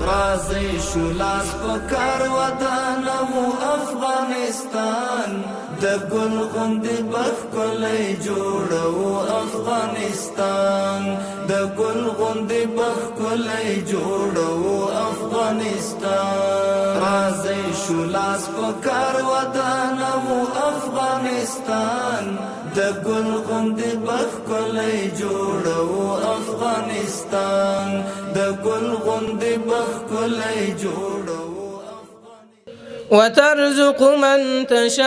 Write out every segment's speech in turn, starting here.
راځي شو لاس په کار ودان مو افغانستان د ګل غوندې بښکلی جوړو افغانستان د ګل غوندې بښکلی جوړو افغانستان راځي شو لاس په کار ودان مو افغانستان د ګل غوندې بښکلی جوړو افغانستان د ګل غوندې بښکلی جوړو وترزق من تشاء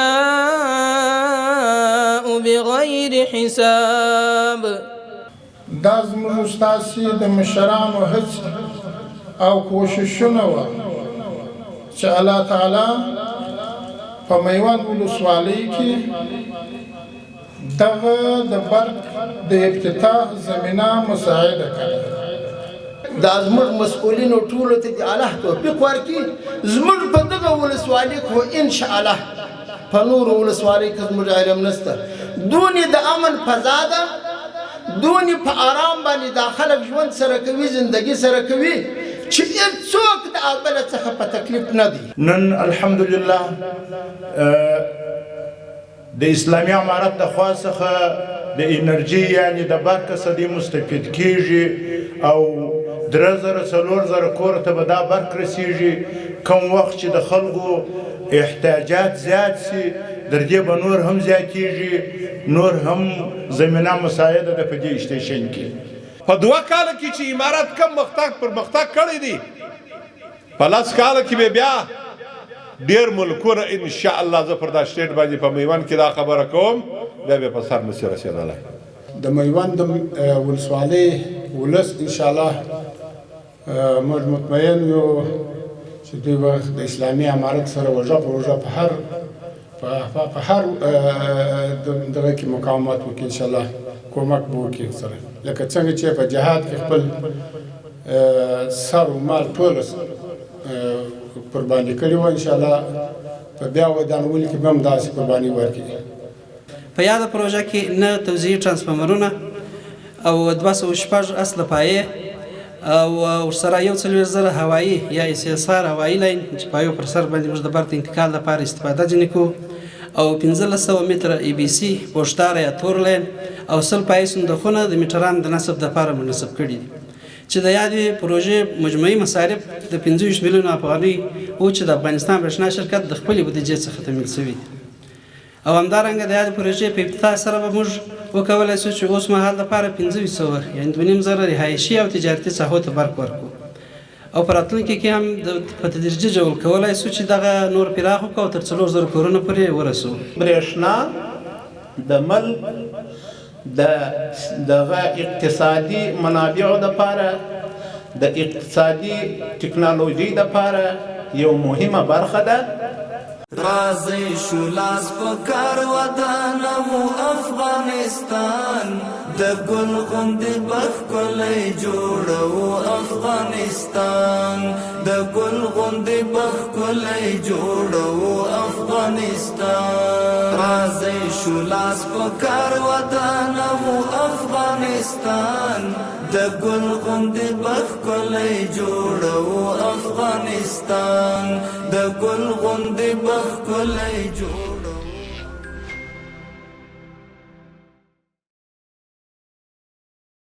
بغير حساب. دا زموږ ستاسې د مشرانو هڅې او کوششونه وه چې الله تعالی په میوند ولسوالۍ کې دغه د برق د افتتاح زمینه مساعده کړه. دا زموږ مسؤلینو ټولو ته د الله توفیق ورکړي. زموږ په دغه ولسوالۍ کې ان شاء الله په نورو ولسوالۍ کې زموږ علم نشته. دونې د امن فضا ده، دونې په آرام باندې دا خلک ژوند سره کوي، زندگی سره کوي چې هېڅوک د بل څخه په تکلیف نه دی. نن الحمدلله د اسلامي امارت د خوا څخه د انرژي یعنې د برق څخه مستفید کیږي او 3000 کور ته به دا برق رسیږي. کوم وخت چې د خلکو احتیاجات زیات سي در دې به نور هم زیاتیږي، نور هم زمینه مساعده ده په دې سټیشن کې. په 2 کاله کې چې امارت کم پرمختګ کړی دی، په 10 کاله کې به بیا ډېر ملکونه ان شاء الله زه پر دا سټیټ باندې په میوند کې دا خبره کوم بیا به په سر نشي رسېدلی. د میوند ولسوالۍ ولس ان شاء الله موږ مطمئن یو چې دوی به د اسلامي امارت سره وژه په وژه په هر دغه کې مقاومت وکړي. ان شاء الله کومک به وکړي سره، لکه څنګه چې په جهاد کې خپل سر و مال ټول قرباني کړي وو، ان شاء الله په بیا ودانولو کې به هم داسې قرباني ورکړي. په یاده پروژه کې نه توزیعي ترانسفارمرونه او 206 اصله پایې او ورسره 40,000 هوایي یا SSR هوایي لاین چې پایو پر سر باندې موږ د برق انتقال لپاره استفاده ځینې کوو او 1500 متره EBC پوشدار یا تور لاین او 100 پایې صندوقونه د میټرانو د نصب لپاره منصب کړي دي چې د یادې پروژې مجموعي مصارف د 25 میلیونه افغانۍ او چې د افغانستان برېښنا شرکت د خپلې بودیجې څخه تمویل شوي دي. او همدارنګه د یادې پروژې په افتتاح سره به موږ وکولی شو چې اوس مهال لپاره 2500 یعنې 2,500 رهایشي او تجارتي ساحو ته برق ورکړو او په راتلونکي کې هم په تدریجي ډول کولی شو چې دغه نور پراخ کړو او تر 4,000 کورونو پورې ورسوو. برېښنا د ملک دغه اقتصادي منابعو لپاره د اقتصادي ټکنالوژۍ لپاره یو مهمه برخه ده. راځي شو لاس په کار ودان مو افغانستان د ګل غوندې بښکلی جوړو افغانستان د ګل غوندې بښکلی جوړو افغانستان راځي شو لاس په کار ودان مو افغانستان د ګل غوندې بښکلی جوړو افغانستان د ګل غوندې بښکلی جوړو